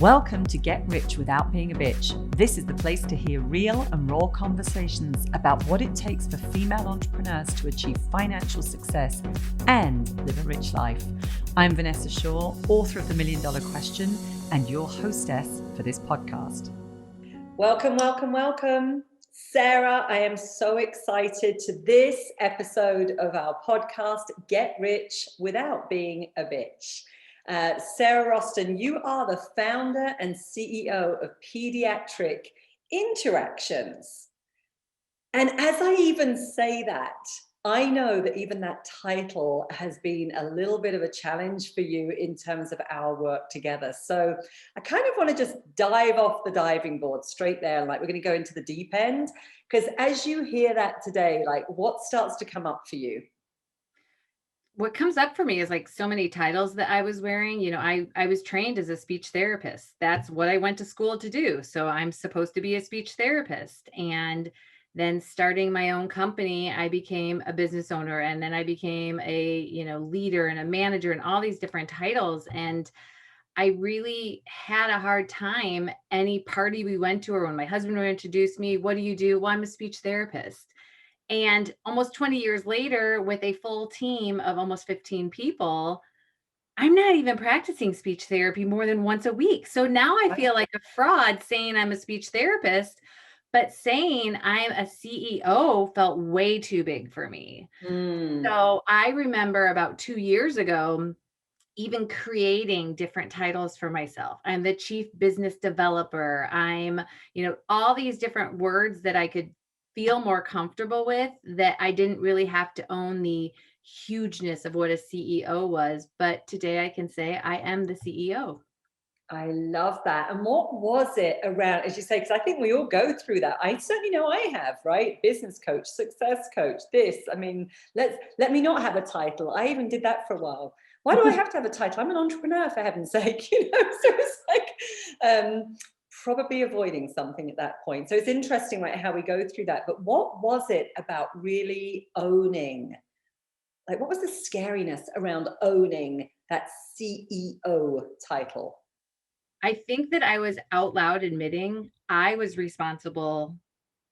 Welcome to Get Rich Without Being a Bitch. This is the place to hear real and raw conversations about what it takes for female entrepreneurs to achieve financial success and live a rich life. I'm Vannessa Shaw, author of The $1 Million Question, and your hostess for this podcast. Welcome, welcome, welcome. Sarah, I am so excited to this episode of our podcast, Get Rich Without Being a Bitch. Sarah Rosten, you are the founder and CEO of Pediatric Interactions. And as I even say that, I know that even that title has been a little bit of a challenge for you in terms of our work together. So I kind of want to just dive off the diving board straight there. Like, we're going to go into the deep end, because as you hear that today, like, what starts to come up for you? What comes up for me is like so many titles that I was wearing. You know, I was trained as a speech therapist. That's what I went to school to do. So I'm supposed to be a speech therapist. And then starting my own company, I became a business owner, and then I became a, leader and a manager and all these different titles. And I really had a hard time any party we went to, or when my husband would introduce me, what do you do? Well, I'm a speech therapist. And almost 20 years later, with a full team of almost 15 people, I'm not even practicing speech therapy more than once a week. So now I feel like a fraud saying I'm a speech therapist, but saying I'm a CEO felt way too big for me. So I remember about 2 years ago, even creating different titles for myself. I'm the chief business developer. I'm, all these different words that I could feel more comfortable with, that I didn't really have to own the hugeness of what a CEO was. But today I can say I am the CEO. I love that. And what was it around, as you say, because I think we all go through that. I certainly know I have, right? Business coach, success coach, this. I mean, let me not have a title. I even did that for a while. Why do I have to have a title? I'm an entrepreneur, for heaven's sake. So it's like probably avoiding something at that point. So it's interesting, right, how we go through that. But what was it about really owning? Like, what was the scariness around owning that CEO title? I think that I was out loud admitting I was responsible.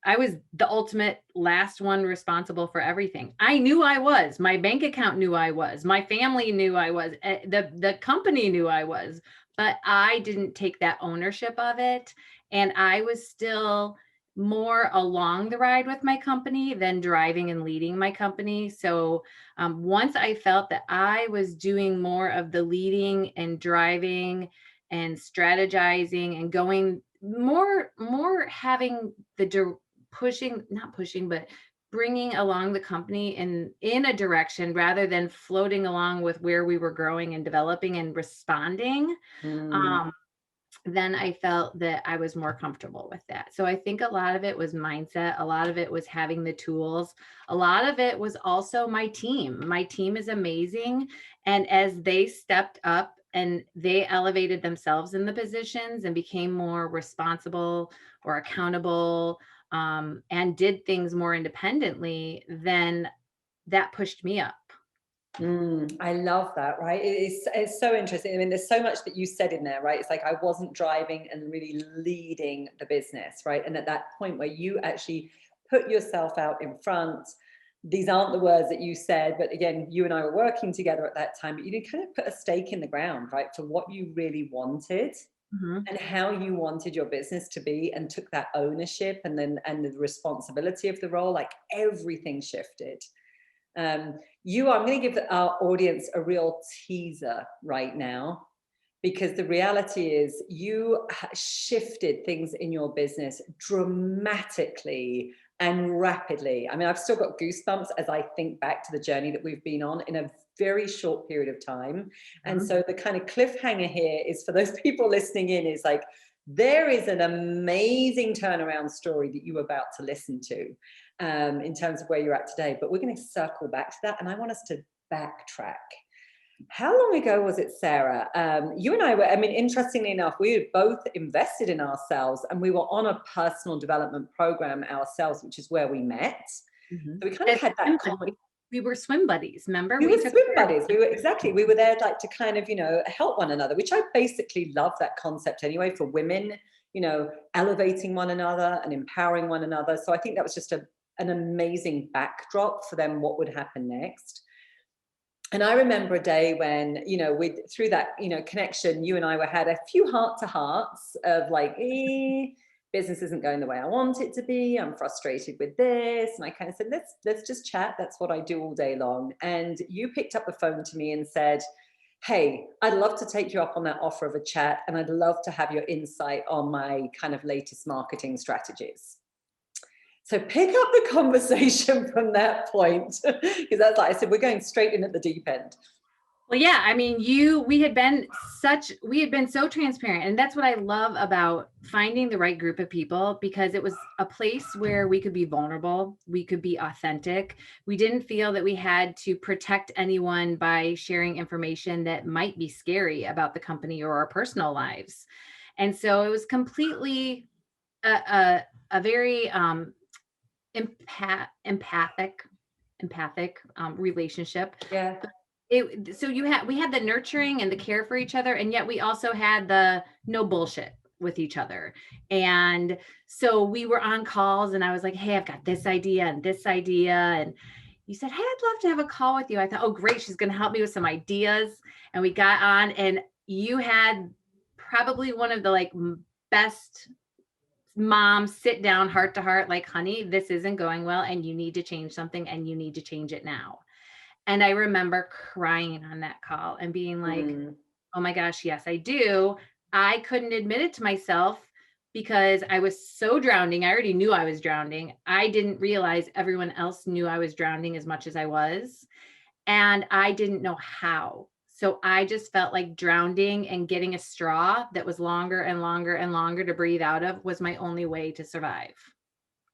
I was the ultimate last one responsible for everything. I knew I was. My bank account knew I was. My family knew I was. The company knew I was. But I didn't take that ownership of it. And I was still more along the ride with my company than driving and leading my company. So once I felt that I was doing more of the leading and driving and strategizing and going more having the but bringing along the company in a direction rather than floating along with where we were growing and developing and responding, then I felt that I was more comfortable with that. So I think a lot of it was mindset. A lot of it was having the tools. A lot of it was also my team. My team is amazing. And as they stepped up and they elevated themselves in the positions and became more responsible or accountable, and did things more independently, then that pushed me up. I love that, right? It's so interesting. I mean, there's so much that you said in there, right? It's like I wasn't driving and really leading the business, right? And at that point where you actually put yourself out in front, these aren't the words that you said, but again, you and I were working together at that time, but you did kind of put a stake in the ground, right? For what you really wanted. And how you wanted your business to be, and took that ownership and the responsibility of the role. Like, everything shifted. I'm going to give our audience a real teaser right now, because the reality is you shifted things in your business dramatically and rapidly. I mean, I've still got goosebumps as I think back to the journey that we've been on in a very short period of time. And so the kind of cliffhanger here is, for those people listening in, is like, there is an amazing turnaround story that you're about to listen to, in terms of where you're at today. But we're going to circle back to that. And I want us to backtrack. How long ago was it, Sarah? You and I were, I mean, interestingly enough, we had both invested in ourselves, and we were on a personal development program ourselves, which is where we met. So we kind of had that We were swim buddies, remember? We were swim buddies. We were there like to kind of, help one another, which I basically love that concept anyway for women, elevating one another and empowering one another. So I think that was just an amazing backdrop for them, what would happen next. And I remember a day when, through that, connection, you and I had a few heart-to-hearts of like, business isn't going the way I want it to be. I'm frustrated with this. And I kind of said, let's just chat. That's what I do all day long. And you picked up the phone to me and said, hey, I'd love to take you up on that offer of a chat. And I'd love to have your insight on my kind of latest marketing strategies. So pick up the conversation from that point, because that's like I said, we're going straight in at the deep end. Well, yeah, I mean, we had been so transparent. And that's what I love about finding the right group of people, because it was a place where we could be vulnerable. We could be authentic. We didn't feel that we had to protect anyone by sharing information that might be scary about the company or our personal lives. And so it was completely a very empathic relationship. Yeah. We had the nurturing and the care for each other, and yet we also had the no bullshit with each other. And so we were on calls, and I was like, hey, I've got this idea and this idea. And you said, hey, I'd love to have a call with you. I thought, oh, great. She's going to help me with some ideas. And we got on, and you had probably one of the best mom sit down heart to heart, like, honey, this isn't going well, and you need to change something, and you need to change it now. And I remember crying on that call and being like, oh my gosh, yes, I do. I couldn't admit it to myself because I was so drowning. I already knew I was drowning. I didn't realize everyone else knew I was drowning as much as I was. And I didn't know how. So I just felt like drowning, and getting a straw that was longer and longer and longer to breathe out of was my only way to survive.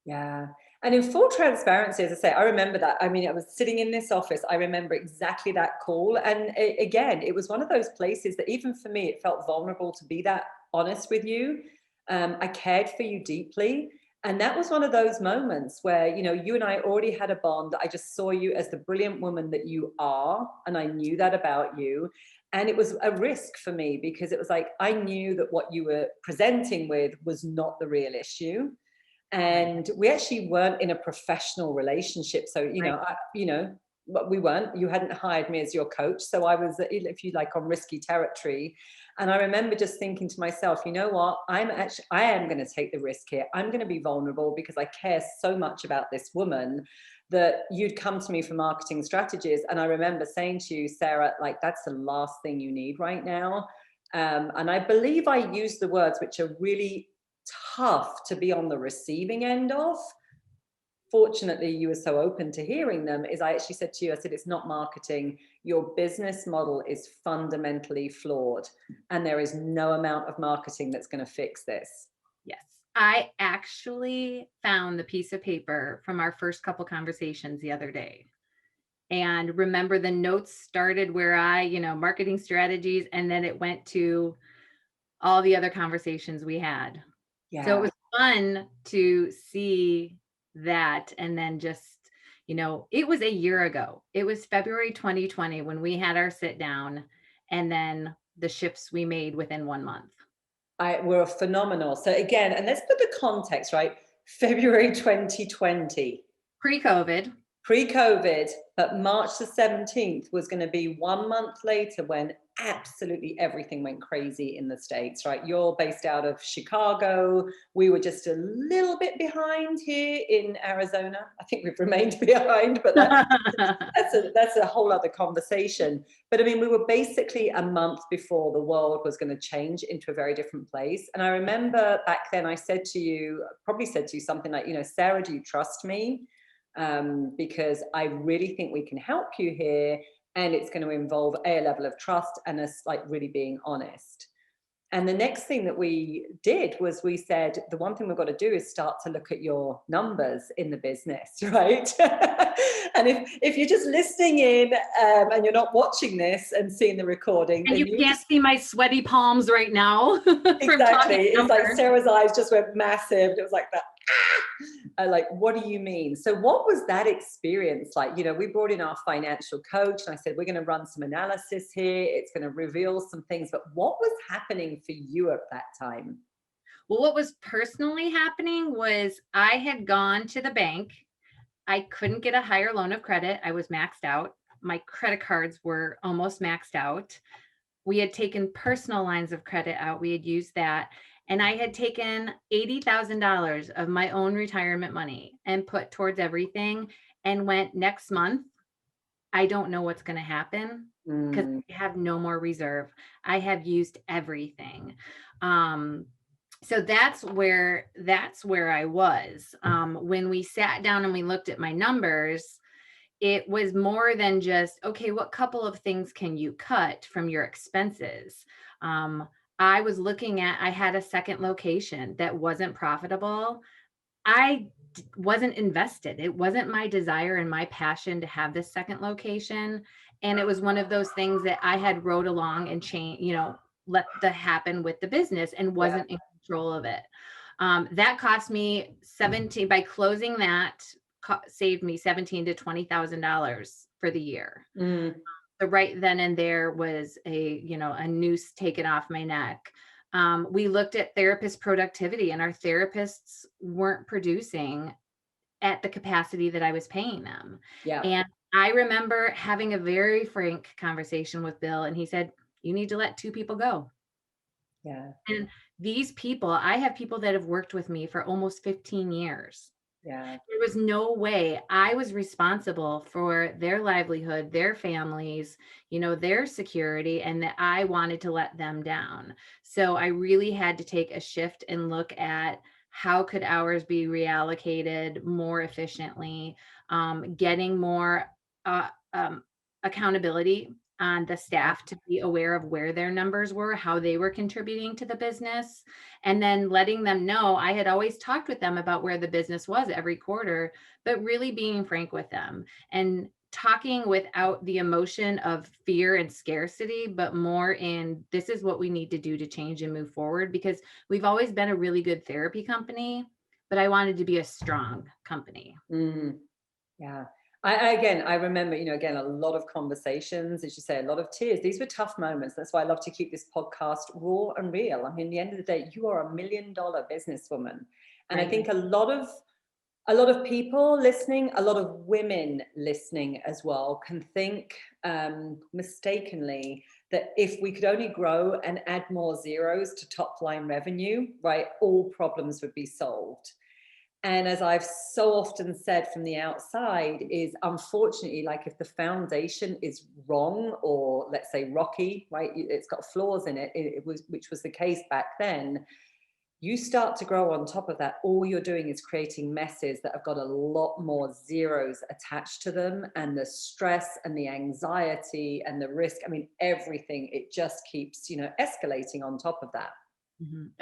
Yeah. And in full transparency, as I say, I remember that. I mean, I was sitting in this office. I remember exactly that call. And again, it was one of those places that even for me, it felt vulnerable to be that honest with you. I cared for you deeply. And that was one of those moments where, you and I already had a bond. I just saw you as the brilliant woman that you are. And I knew that about you. And it was a risk for me, because it was like, I knew that what you were presenting with was not the real issue. And we actually weren't in a professional relationship. So, we weren't, you hadn't hired me as your coach. So I was, if you like, on risky territory. And I remember just thinking to myself, you know what, I am going to take the risk here. I'm going to be vulnerable because I care so much about this woman that you'd come to me for marketing strategies. And I remember saying to you, Sarah, like, that's the last thing you need right now. And I believe I used the words which are really tough to be on the receiving end of. Fortunately, you were so open to hearing them. Is I actually said to you, I said, it's not marketing. Your business model is fundamentally flawed, and there is no amount of marketing that's going to fix this. Yes. I actually found the piece of paper from our first couple conversations the other day. And remember, the notes started where marketing strategies, and then it went to all the other conversations we had. Yeah. So it was fun to see that. And then just, it was a year ago. It was February 2020 when we had our sit down, and then the shifts we made within 1 month. Were phenomenal. So again, and let's put the context, right? February 2020. Pre-COVID, but March the 17th was going to be 1 month later when absolutely everything went crazy in the States, right? You're based out of Chicago. We were just a little bit behind here in Arizona. I think we've remained behind, but that's a whole other conversation. But I mean, we were basically a month before the world was going to change into a very different place. And I remember back then I said to you something like, Sarah, do you trust me? Because I really think we can help you here. And it's going to involve a level of trust and us like really being honest. And the next thing that we did was we said, the one thing we've got to do is start to look at your numbers in the business, right? And if you're just listening in and you're not watching this and seeing the recording. And you can't see my sweaty palms right now. Exactly. It's like Sarah's eyes just went massive. It was like that. Like, what do you mean? So what was that experience like? You know, we brought in our financial coach and I said, we're going to run some analysis here. It's going to reveal some things, but what was happening for you at that time? Well, what was personally happening was I had gone to the bank. I couldn't get a higher loan of credit. I was maxed out. My credit cards were almost maxed out. We had taken personal lines of credit out. We had used that. And I had taken $80,000 of my own retirement money and put towards everything and went, next month, I don't know what's going to happen because I have no more reserve. I have used everything. So that's where I was. When we sat down and we looked at my numbers, it was more than just, okay, what couple of things can you cut from your expenses? I was looking at, I had a second location that wasn't profitable. I wasn't invested. It wasn't my desire and my passion to have this second location. And it was one of those things that I had rode along and let that happen with the business and wasn't in control of it. That cost me by closing that, saved me $17,000 to $20,000 for the year. So right then and there was a noose taken off my neck. We looked at therapist productivity, and our therapists weren't producing at the capacity that I was paying them. Yeah. And I remember having a very frank conversation with Bill, and he said, you need to let 2 people go. Yeah. And these people, I have people that have worked with me for almost 15 years. Yeah. There was no way I was responsible for their livelihood, their families, their security, and that I wanted to let them down. So I really had to take a shift and look at how could hours be reallocated more efficiently, getting more accountability on the staff to be aware of where their numbers were, how they were contributing to the business, and then letting them know. I had always talked with them about where the business was every quarter, but really being frank with them and talking without the emotion of fear and scarcity, but more in, this is what we need to do to change and move forward, because we've always been a really good therapy company, but I wanted to be a strong company. Yeah. I remember, again, a lot of conversations, as you say, a lot of tears. These were tough moments. That's why I love to keep this podcast raw and real. I mean, at the end of the day, you are $1 million businesswoman. And Right. I think a lot of people listening, a lot of women listening as well, can think mistakenly that if we could only grow and add more zeros to top line revenue, right, all problems would be solved. And as I've so often said from the outside, is unfortunately, like, if the foundation is wrong, or let's say rocky, right, it's got flaws in it, which was the case back then, you start to grow on top of that. All you're doing is creating messes that have got a lot more zeros attached to them, and the stress and the anxiety and the risk, I mean, everything, it just keeps, escalating on top of that.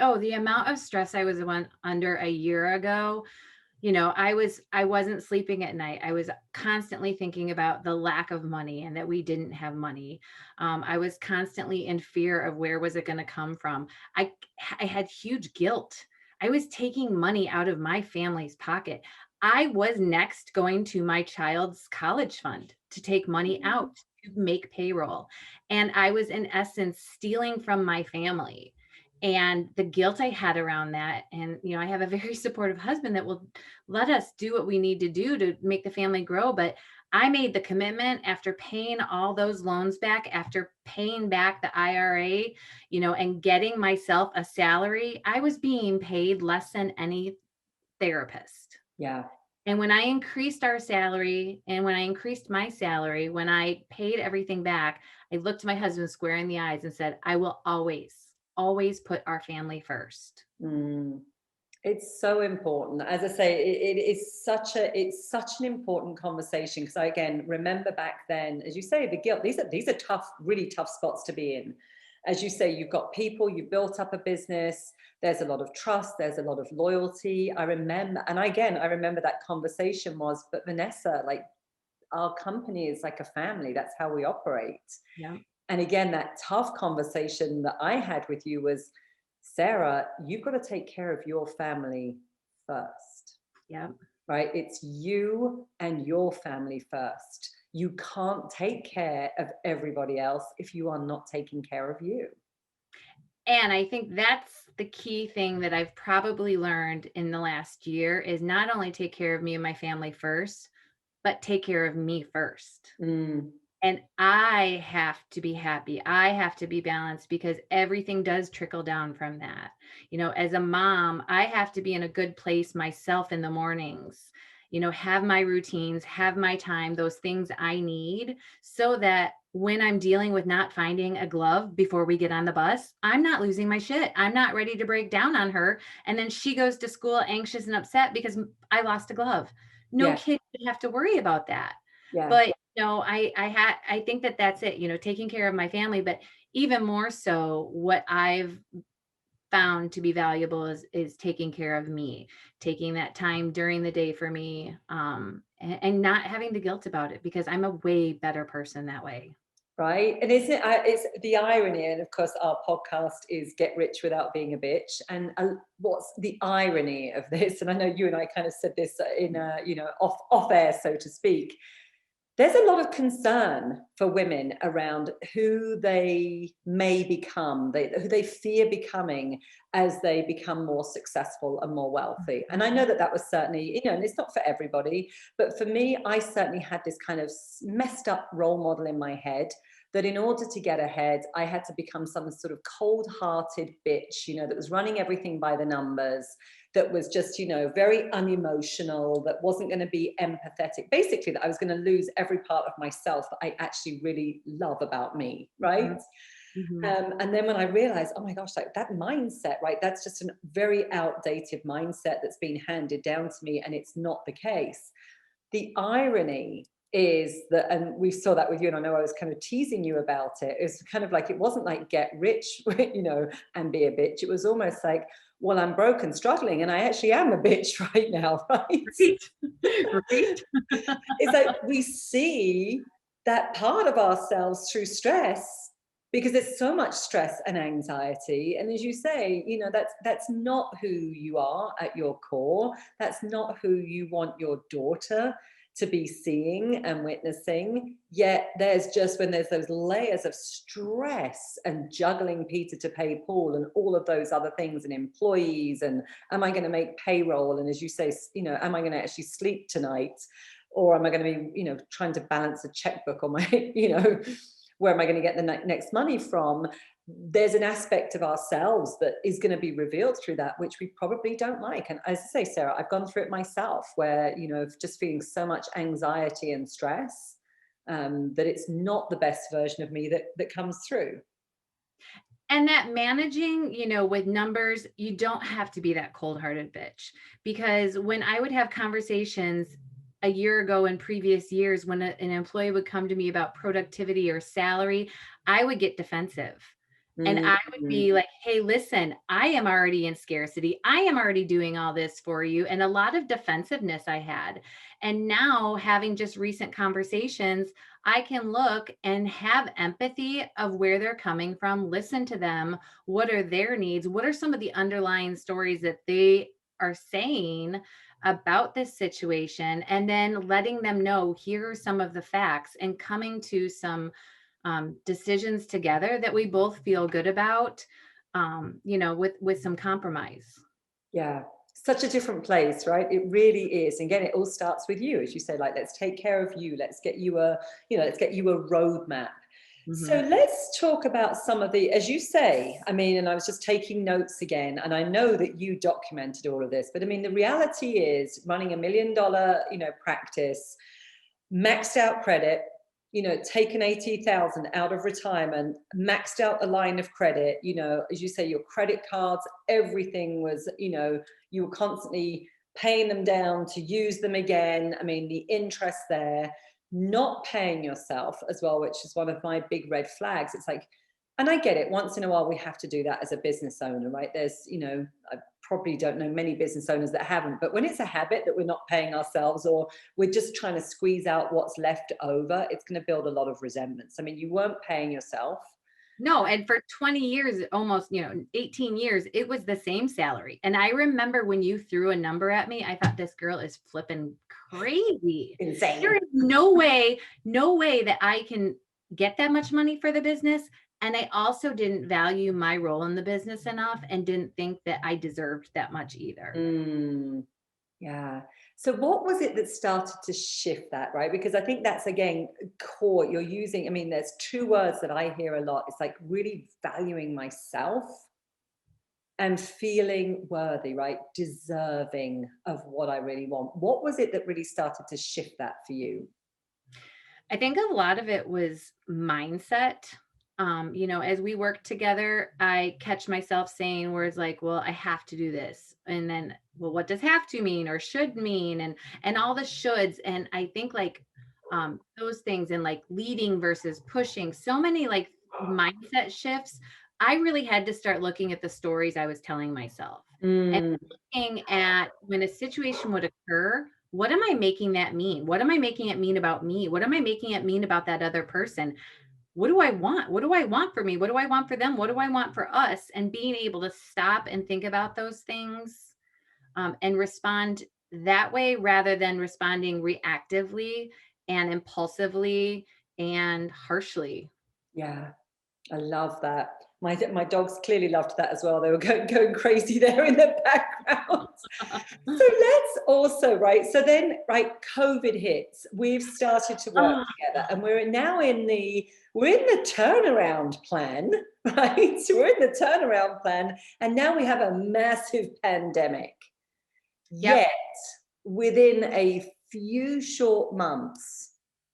Oh, the amount of stress I was under a year ago, I wasn't sleeping at night. I was constantly thinking about the lack of money and that we didn't have money. I was constantly in fear of where was it going to come from. I had huge guilt. I was taking money out of my family's pocket. I was next going to my child's college fund to take money out to make payroll. And I was in essence stealing from my family. And the guilt I had around that. And, I have a very supportive husband that will let us do what we need to do to make the family grow. But I made the commitment after paying all those loans back, after paying back the IRA, and getting myself a salary. I was being paid less than any therapist. Yeah. And when I increased our salary and when I increased my salary, when I paid everything back, I looked my husband square in the eyes and said, I will always put our family first. It's so important. As I say, it's such an important conversation, because I, again, remember back then, as you say, the guilt, these are tough, really tough spots to be in. As you say, you've got people, you've built up a business, there's a lot of trust, there's a lot of loyalty. I remember that conversation was, but Vanessa, like, our company is like a family. That's how we operate. Yeah. And again, that tough conversation that I had with you was, Sarah, you've got to take care of your family first. Yeah. Right? It's you and your family first. You can't take care of everybody else if you are not taking care of you. And I think that's the key thing that I've probably learned in the last year is not only take care of me and my family first, but take care of me first. Mm, And I have to be happy. I have to be balanced because everything does trickle down from that. As a mom, I have to be in a good place myself in the mornings, have my routines, have my time, those things I need so that when I'm dealing with not finding a glove before we get on the bus, I'm not losing my shit. I'm not ready to break down on her. And then she goes to school anxious and upset because I lost a glove. No yeah, kid should have to worry about that. yeah. But I think that that's it, taking care of my family, but even more so what I've found to be valuable is taking care of me, taking that time during the day for me, and not having the guilt about it because I'm a way better person that way. Right. And isn't it, it's the irony, and of course our podcast is Get Rich Without Being a Bitch. And what's the irony of this? And I know you and I kind of said this in off air, so to speak. There's a lot of concern for women around who they may become, who they fear becoming as they become more successful and more wealthy. And I know that was certainly, and it's not for everybody, but for me, I certainly had this kind of messed up role model in my head that in order to get ahead, I had to become some sort of cold-hearted bitch, that was running everything by the numbers, that was just, very unemotional, that wasn't going to be empathetic. Basically, that I was going to lose every part of myself that I actually really love about me, right? Mm-hmm. And then when I realized, oh my gosh, like that mindset, right? That's just a very outdated mindset that's been handed down to me, and it's not the case. The irony is that, and we saw that with you, and I know I was kind of teasing you about it. It's kind of like, it wasn't like get rich, and be a bitch. It was almost like, well, I'm broke and struggling, and I actually am a bitch right now, right? Right. It's like we see that part of ourselves through stress because there's so much stress and anxiety. And as you say, that's not who you are at your core. That's not who you want your daughter to be seeing and witnessing. Yet there's just, when there's those layers of stress and juggling Peter to pay Paul and all of those other things, and employees, and am I going to make payroll? And as you say, am I going to actually sleep tonight? Or am I going to be, trying to balance a checkbook on my, where am I going to get the next money from? There's an aspect of ourselves that is going to be revealed through that, which we probably don't like. And as I say, Sarah, I've gone through it myself, where, just feeling so much anxiety and stress, that it's not the best version of me that comes through. And that managing, with numbers, you don't have to be that cold-hearted bitch. Because when I would have conversations a year ago in previous years, when an employee would come to me about productivity or salary, I would get defensive. And I would be like, hey, listen, I am already in scarcity. I am already doing all this for you. And a lot of defensiveness I had. And now, having just recent conversations, I can look and have empathy of where they're coming from, listen to them. What are their needs? What are some of the underlying stories that they are saying about this situation? And then letting them know, here are some of the facts, and coming to some decisions together that we both feel good about, with some compromise. Yeah. Such a different place, right? It really is. And again, it all starts with you, as you say, like, let's take care of you. Let's get you a roadmap. So Mm-hmm. let's talk about some of the, as you say, and I was just taking notes again, and I know that you documented all of this, but the reality is, running $1 million, practice, maxed out credit, taken 80,000 out of retirement, maxed out a line of credit, as you say, your credit cards, everything was, you were constantly paying them down to use them again. The interest there, not paying yourself as well, which is one of my big red flags. It's like, and I get it, once in a while we have to do that as a business owner, right? There's, I probably don't know many business owners that haven't, but when it's a habit that we're not paying ourselves, or we're just trying to squeeze out what's left over, it's going to build a lot of resentments. You weren't paying yourself. No, and for 20 years, almost, 18 years, it was the same salary. And I remember when you threw a number at me, I thought this girl is flipping crazy. Insane. There is no way that I can get that much money for the business. And I also didn't value my role in the business enough and didn't think that I deserved that much either. Yeah. So what was it that started to shift that, right? Because I think that's, again, core. You're using, I mean, there's two words that I hear a lot. It's like really valuing myself and feeling worthy, right? Deserving of what I really want. What was it that really started to shift that for you? I think a lot of it was mindset. As we work together, I catch myself saying words like, well, I have to do this. And then, well, what does have to mean or should mean? And all the shoulds. And I think like those things and like leading versus pushing, so many like mindset shifts. I really had to start looking at the stories I was telling myself and Mm, looking at when a situation would occur, what am I making that mean? What am I making it mean about me? What am I making it mean about that other person? What do I want? What do I want for me? What do I want for them? What do I want for us? And being able to stop and think about those things and respond that way rather than responding reactively and impulsively and harshly. yeah. I love that. My dogs clearly loved that as well. They were going crazy there in the background. So let's also, right, so then, right, COVID hits. We've started to work Oh, together, and we're now we're in the turnaround plan, right? So we're in the turnaround plan, and now we have a massive pandemic. yep. Yet, within a few short months,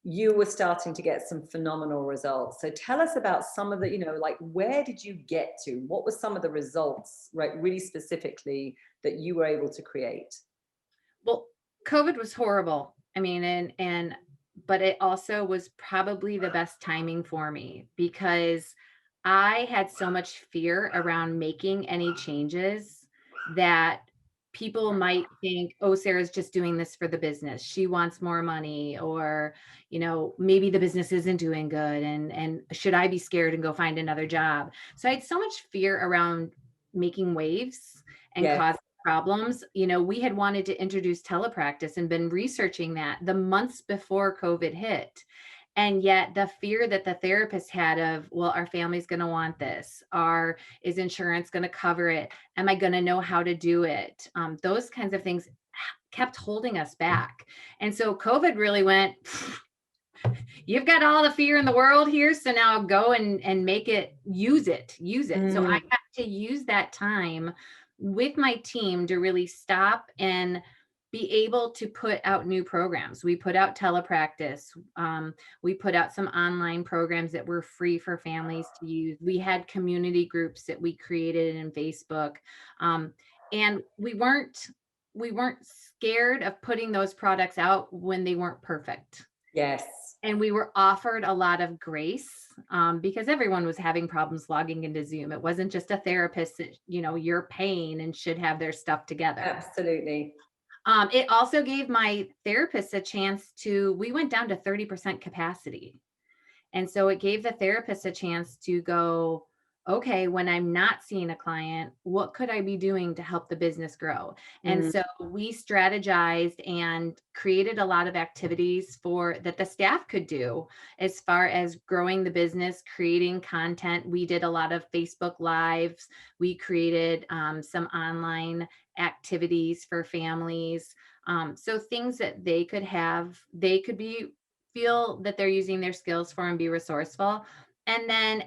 you were starting to get some phenomenal results. So tell us about some of the, like, where did you get to? What were some of the results, right, really specifically, that you were able to create? Well, COVID was horrible. I mean, but it also was probably the best timing for me because I had so much fear around making any changes that people might think, oh, Sarah's just doing this for the business. She wants more money, or, maybe the business isn't doing good. And should I be scared and go find another job? So I had so much fear around making waves and Yeah. causing problems. We had wanted to introduce telepractice and been researching that the months before COVID hit. And yet the fear that the therapist had of, well, our family's going to want this, is insurance going to cover it? Am I going to know how to do it? Those kinds of things kept holding us back. And so COVID really went, you've got all the fear in the world here. So now go and make it, use it. So I got to use that time with my team to really stop and be able to put out new programs. We put out telepractice. We put out some online programs that were free for families to use. We had community groups that we created in Facebook. And we weren't scared of putting those products out when they weren't perfect. Yes. And we were offered a lot of grace because everyone was having problems logging into Zoom. It wasn't just a therapist that, you're paying and should have their stuff together. Absolutely. It also gave my therapist a chance we went down to 30% capacity. And so it gave the therapist a chance to go, okay, when I'm not seeing a client, what could I be doing to help the business grow? And so we strategized and created a lot of activities that the staff could do as far as growing the business, creating content. We did a lot of Facebook Lives. We created some online activities for families. So things that they could feel that they're using their skills for and be resourceful. And then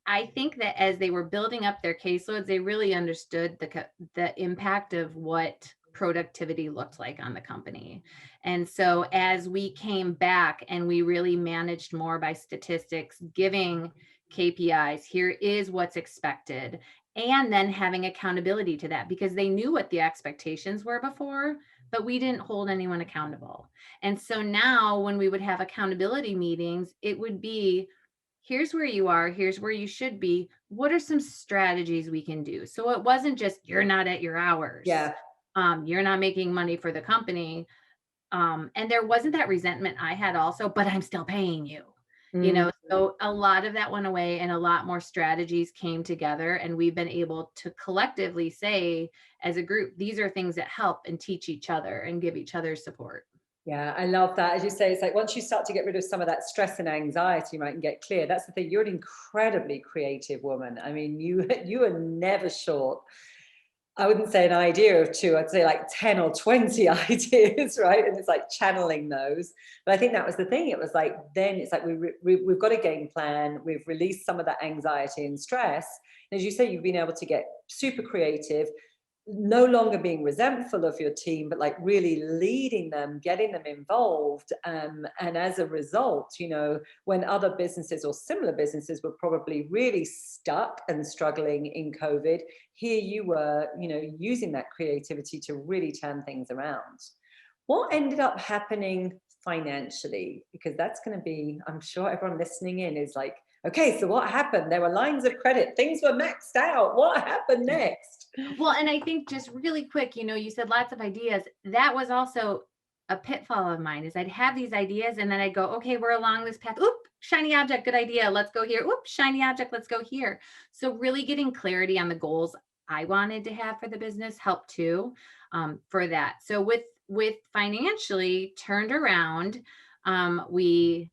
I think that as they were building up their caseloads, they really understood the impact of what productivity looked like on the company. And so as we came back and we really managed more by statistics, giving KPIs, here is what's expected, and then having accountability to that, because they knew what the expectations were before, but we didn't hold anyone accountable. And so now when we would have accountability meetings, it would be, here's where you are, here's where you should be. What are some strategies we can do? So it wasn't just, you're not at your hours. Yeah. You're not making money for the company. And there wasn't that resentment I had also, but I'm still paying you. So a lot of that went away and a lot more strategies came together, and we've been able to collectively say as a group, these are things that help and teach each other and give each other support. Yeah, I love that. As you say, it's like once you start to get rid of some of that stress and anxiety, right, and get clear, that's the thing. You're an incredibly creative woman. I mean, you are never short. I wouldn't say an idea or two, I'd say like 10 or 20 ideas, right? And it's like channeling those. But I think that was the thing. It was like, then it's like we've got a game plan. We've released some of that anxiety and stress. And as you say, you've been able to get super creative, no longer being resentful of your team, but like really leading them, getting them involved. And as a result, you know, when other businesses or similar businesses were probably really stuck and struggling in COVID, here you were, you know, using that creativity to really turn things around. What ended up happening financially? Because that's going to be, I'm sure everyone listening in is like, okay, so what happened? There were lines of credit, things were maxed out. What happened next? Well, and I think just really quick, you know, you said lots of ideas. That was also a pitfall of mine, is I'd have these ideas and then I'd go, okay, we're along this path. Oop, shiny object, good idea. Let's go here. Oop, shiny object, let's go here. So really getting clarity on the goals I wanted to have for the business helped too, for that. So with financially turned around, we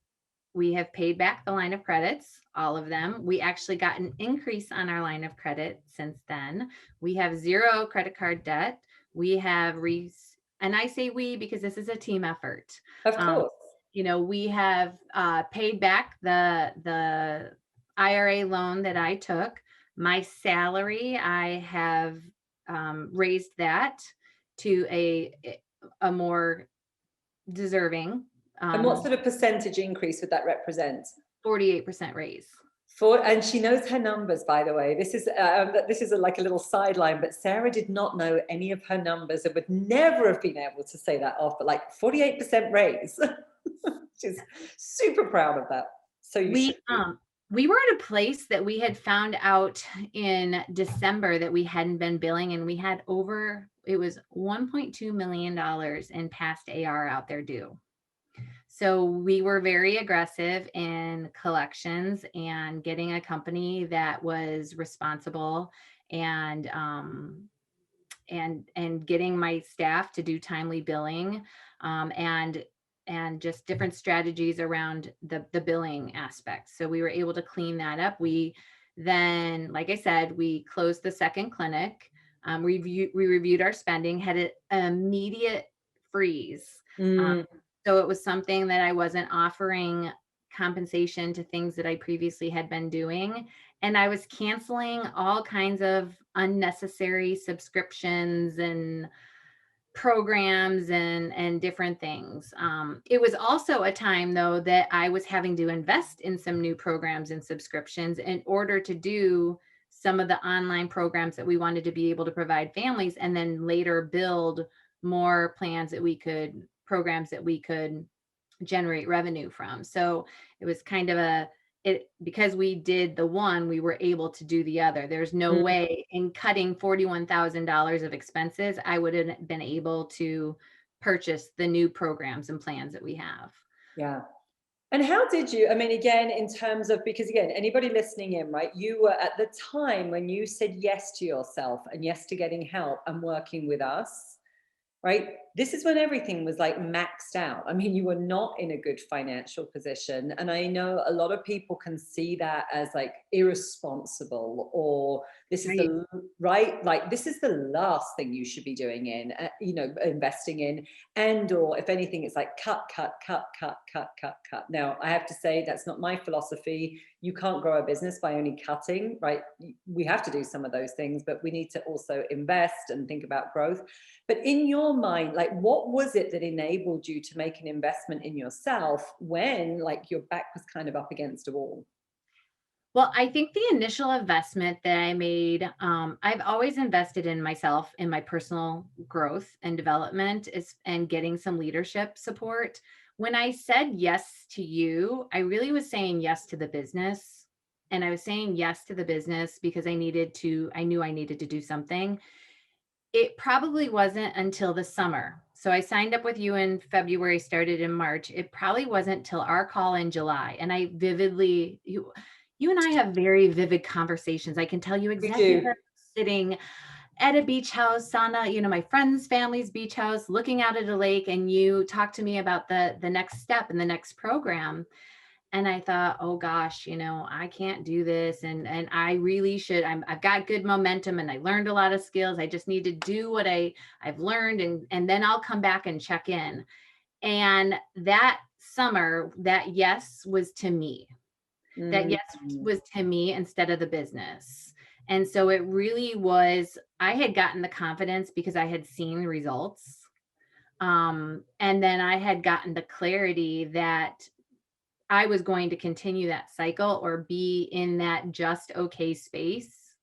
have paid back the line of credits, all of them. We actually got an increase on our line of credit since then. We have 0 credit card debt. We have, and I say we because this is a team effort. Of course. You know, we have paid back the IRA loan that I took. My salary, I have raised that to a more deserving. And what sort of percentage increase would that represent? 48% raise. And she knows her numbers, by the way. This is like a little sideline, but Sarah did not know any of her numbers and would never have been able to say that off. But like 48% raise, she's super proud of that. So we were at a place that we had found out in December that we hadn't been billing, and we had it was $1.2 million in past AR out there due. So we were very aggressive in collections and getting a company that was responsible, and getting my staff to do timely billing, and just different strategies around the billing aspect. So we were able to clean that up. We then, like I said, we closed the second clinic. We reviewed our spending, had an immediate freeze. So it was something that I wasn't offering compensation to things that I previously had been doing. And I was canceling all kinds of unnecessary subscriptions and programs and different things. It was also a time, though, that I was having to invest in some new programs and subscriptions in order to do some of the online programs that we wanted to be able to provide families, and then later build more programs that we could generate revenue from. So it was kind of because we did the one, we were able to do the other. There's no way in cutting $41,000 of expenses, I would have been able to purchase the new programs and plans that we have. Yeah. And how did you, I mean, again, in terms of, because again, anybody listening in, right, you were at the time when you said yes to yourself and yes to getting help and working with us, right? This is when everything was like maxed out. I mean, you were not in a good financial position. And I know a lot of people can see that as like irresponsible, or this is like, this is the last thing you should be doing investing in. And, or if anything, it's like cut. Now, I have to say, that's not my philosophy. You can't grow a business by only cutting, right? We have to do some of those things, but we need to also invest and think about growth. But in your mind, like, what was it that enabled you to make an investment in yourself when like your back was kind of up against a wall? Well, I think the initial investment that I made, I've always invested in myself, in my personal growth and development, and getting some leadership support. When I said yes to you, I really was saying yes to the business. And I was saying yes to the business because I knew I needed to do something. It probably wasn't until the summer. So I signed up with you in February, started in March. It probably wasn't till our call in July. And I vividly, you and I have very vivid conversations. I can tell you We exactly do. where I'm sitting at a beach house, sauna, my friend's family's beach house, looking out at a lake, and you talk to me about the next step and the next program. And I thought, oh gosh, I can't do this. And I really should. I've got good momentum and I learned a lot of skills. I just need to do what I've learned, and then I'll come back and check in. And that summer, that yes was to me. That yes was to me instead of the business. And so it really was, I had gotten the confidence because I had seen results. And then I had gotten the clarity that I was going to continue that cycle or be in that just okay space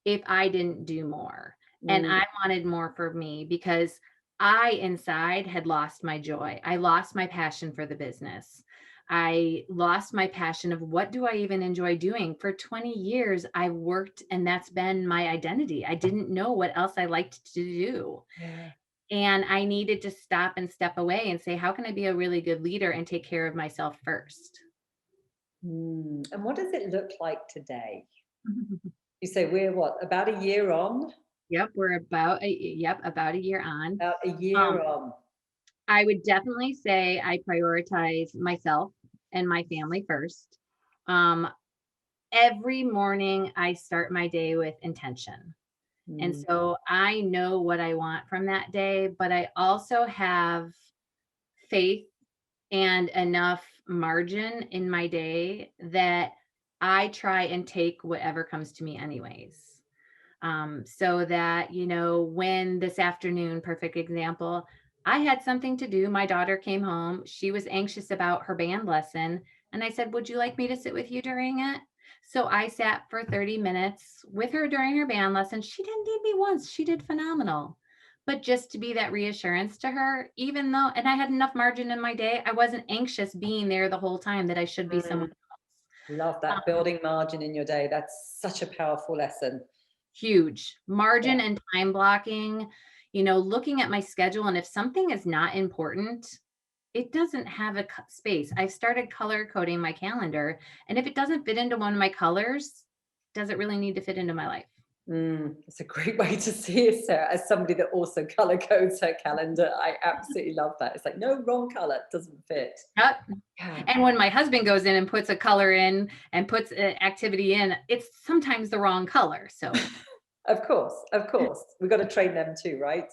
if I didn't do more. And I wanted more for me because I inside had lost my joy. I lost my passion for the business. I lost my passion of what do I even enjoy doing? For 20 years, I worked and that's been my identity. I didn't know what else I liked to do. Yeah. And I needed to stop and step away and say, how can I be a really good leader and take care of myself first? And what does it look like today? You say we're what, about a year on? Yep, we're about a year on. About a year on. I would definitely say I prioritize myself and my family first. Every morning I start my day with intention. And so I know what I want from that day, but I also have faith and enough margin in my day that I try and take whatever comes to me anyways. So that, when this afternoon, perfect example, I had something to do. My daughter came home. She was anxious about her band lesson. And I said, would you like me to sit with you during it? So I sat for 30 minutes with her during her band lesson. She didn't need me once. She did phenomenal. But just to be that reassurance to her, even though, and I had enough margin in my day, I wasn't anxious being there the whole time that I should be someone else. Love that, building margin in your day. That's such a powerful lesson. Huge margin and time blocking, looking at my schedule. And if something is not important, it doesn't have a space. I've started color coding my calendar. And if it doesn't fit into one of my colors, does it really need to fit into my life? It's a great way to see it, Sarah. As somebody that also color codes her calendar, I absolutely love that. It's like, no, wrong color, doesn't fit. Yep. Yeah. And when my husband goes in and puts a color in and puts an activity in, it's sometimes the wrong color. So Of course. We've got to train them too, right?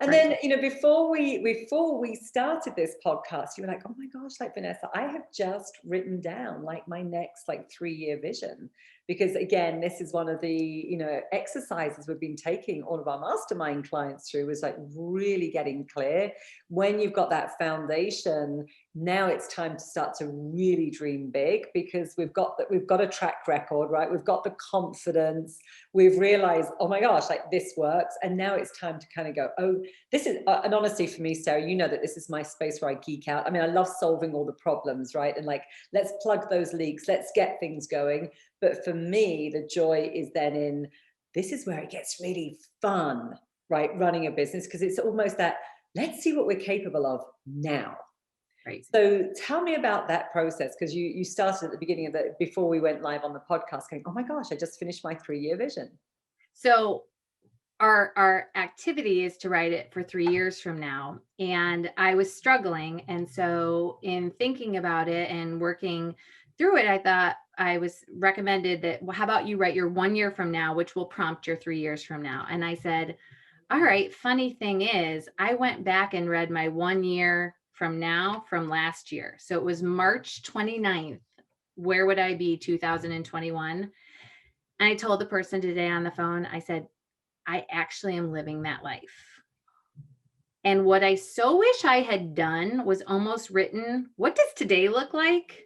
And then, before we started this podcast, you were like, oh my gosh, like Vannessa, I have just written down like my next 3-year vision. Because again, this is one of the, exercises we've been taking all of our mastermind clients through, is like really getting clear. When you've got that foundation, now it's time to start to really dream big, because we've got a track record, right? We've got the confidence. We've realized, oh my gosh, like this works. And now it's time to kind of go, oh, this is, and honestly for me, Sarah, that this is my space where I geek out. I mean, I love solving all the problems, right? And like, let's plug those leaks, let's get things going. But for me, the joy is then in, this is where it gets really fun, right? Running a business, because it's almost that, let's see what we're capable of now. Right. So tell me about that process, because you started at the beginning of before we went live on the podcast, going, oh my gosh, I just finished my 3-year vision. So our activity is to write it for 3 years from now. And I was struggling. And so in thinking about it and working through it, I thought, I was recommended that, well, how about you write your 1 year from now, which will prompt your 3 years from now. And I said, all right, funny thing is, I went back and read my 1 year from now from last year. So it was March 29th. Where would I be 2021? And I told the person today on the phone, I said, I actually am living that life. And what I so wish I had done was almost written, what does today look like?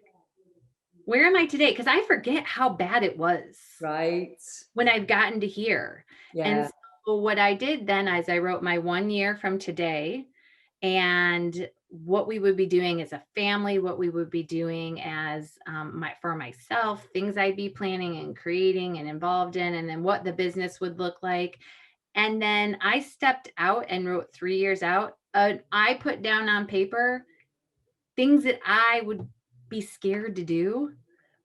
Where am I today? Because I forget how bad it was. Right. When I've gotten to here. Yeah. And so what I did then is I wrote my 1 year from today, and what we would be doing as a family, what we would be doing as for myself, things I'd be planning and creating and involved in, and then what the business would look like. And then I stepped out and wrote 3 years out, I put down on paper things that I would be scared to do,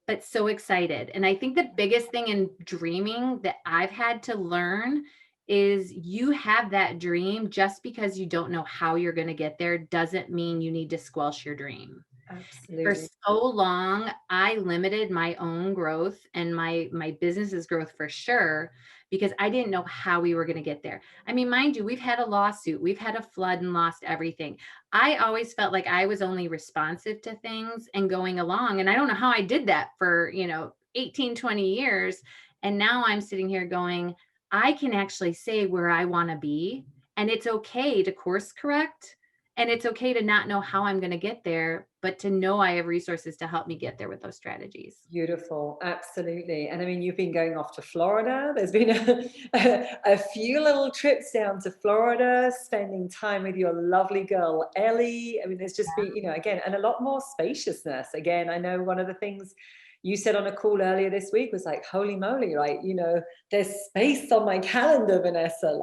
but so excited. And I think the biggest thing in dreaming that I've had to learn is you have that dream. Just because you don't know how you're going to get there doesn't mean you need to squelch your dream. For Absolutely. so long, I limited my own growth and my business's growth for sure, because I didn't know how we were going to get there. I mean, mind you, we've had a lawsuit, we've had a flood and lost everything. I always felt like I was only responsive to things and going along. And I don't know how I did that for, 18, 20 years. And now I'm sitting here going, I can actually say where I want to be. And it's okay to course correct. And it's okay to not know how I'm going to get there, but to know I have resources to help me get there with those strategies. Beautiful. Absolutely. And I mean, you've been going off to Florida. There's been a few little trips down to Florida, spending time with your lovely girl, Ellie. I mean, there's just been, again, and a lot more spaciousness. Again, I know one of the things you said on a call earlier this week was like, holy moly, right? There's space on my calendar, Vanessa,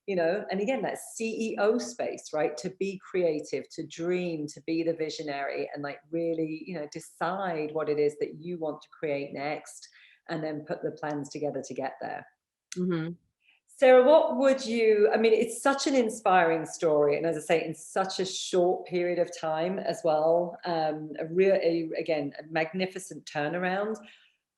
and again, that CEO space, right? To be creative, to dream, to be the visionary, and really, decide what it is that you want to create next, and then put the plans together to get there. Mm-hmm. Sarah, it's such an inspiring story. And as I say, in such a short period of time as well, a magnificent turnaround.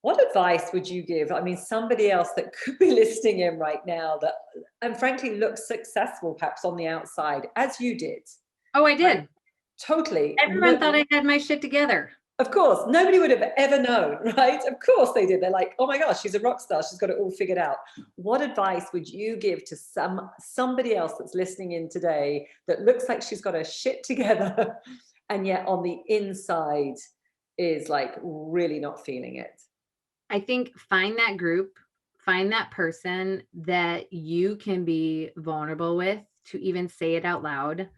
What advice would you give? I mean, somebody else that could be listening in right now that, and frankly, looks successful perhaps on the outside, as you did. Oh, I did. Right? Totally. Everyone thought I had my shit together. Of course, nobody would have ever known, right? Of course they did. They're like, oh my gosh, she's a rock star. She's got it all figured out. What advice would you give to somebody else that's listening in today that looks like she's got her shit together and yet on the inside is really not feeling it? I think find that group, find that person that you can be vulnerable with, to even say it out loud,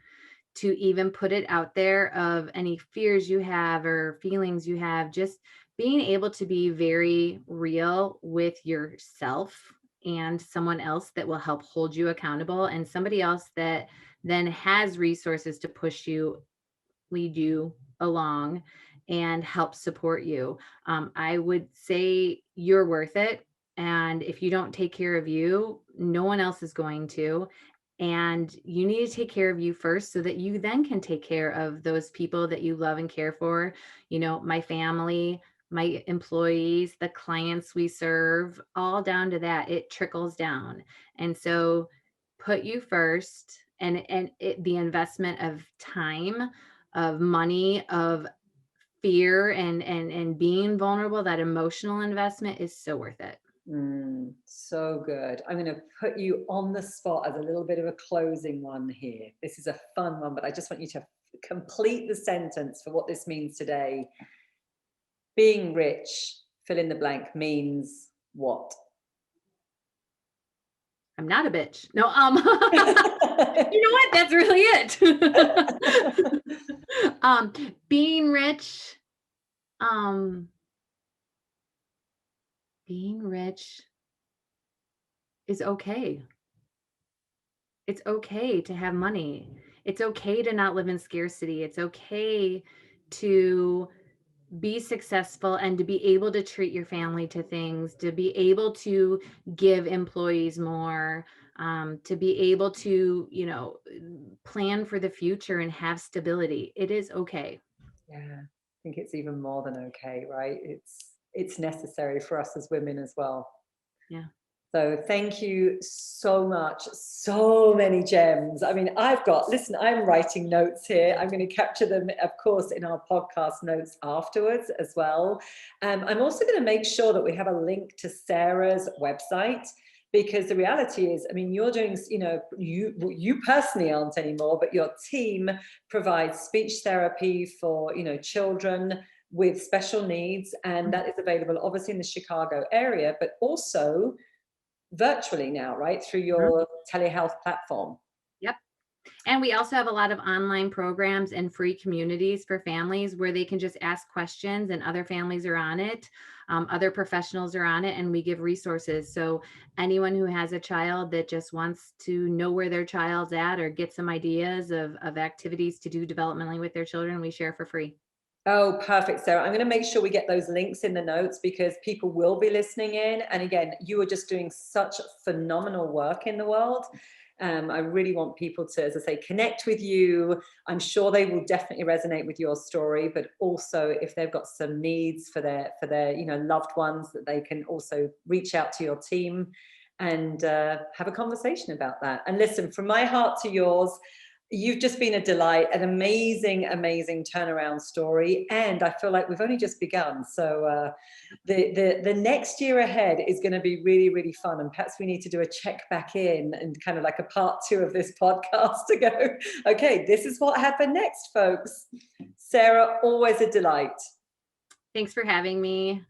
to even put it out there of any fears you have or feelings you have. Just being able to be very real with yourself, and someone else that will help hold you accountable, and somebody else that then has resources to push you, lead you along, and help support you. I would say you're worth it. And if you don't take care of you, no one else is going to. And you need to take care of you first, so that you then can take care of those people that you love and care for. My family, my employees, the clients we serve, all down to that. It trickles down. And so put you first, and the investment of time, of money, of fear, and being vulnerable, that emotional investment is so worth it. So good. I'm going to put you on the spot as a little bit of a closing one here. This is a fun one, but I just want you to complete the sentence for what this means today. Being rich, fill in the blank, means what? I'm not a bitch. No, you know what? That's really it. Being rich, being rich is okay. It's okay to have money. It's okay to not live in scarcity. It's okay to be successful and to be able to treat your family to things, to be able to give employees more, to be able to, plan for the future and have stability. It is okay. Yeah, I think it's even more than okay, right? It's necessary for us as women as well. Yeah. So thank you so much. So many gems. I mean, I'm writing notes here. I'm going to capture them, of course, in our podcast notes afterwards as well. I'm also going to make sure that we have a link to Sarah's website, because the reality is, I mean, you're doing, you personally aren't anymore, but your team provides speech therapy for, children with special needs. And that is available obviously in the Chicago area, but also virtually now, right? Through your telehealth platform. Yep. And we also have a lot of online programs and free communities for families where they can just ask questions, and other families are on it. Other professionals are on it, and we give resources. So anyone who has a child that just wants to know where their child's at or get some ideas of activities to do developmentally with their children, we share for free. Oh, perfect, Sarah. I'm going to make sure we get those links in the notes because people will be listening in. And again, you are just doing such phenomenal work in the world. I really want people to, as I say, connect with you. I'm sure they will definitely resonate with your story, but also if they've got some needs for their loved ones, that they can also reach out to your team and have a conversation about that. And listen, from my heart to yours, you've just been a delight, an amazing, amazing turnaround story. And I feel like we've only just begun. So the next year ahead is going to be really, really fun. And perhaps we need to do a check back in and kind of like a part 2 of this podcast to go, okay, this is what happened next, folks. Sarah, always a delight. Thanks for having me.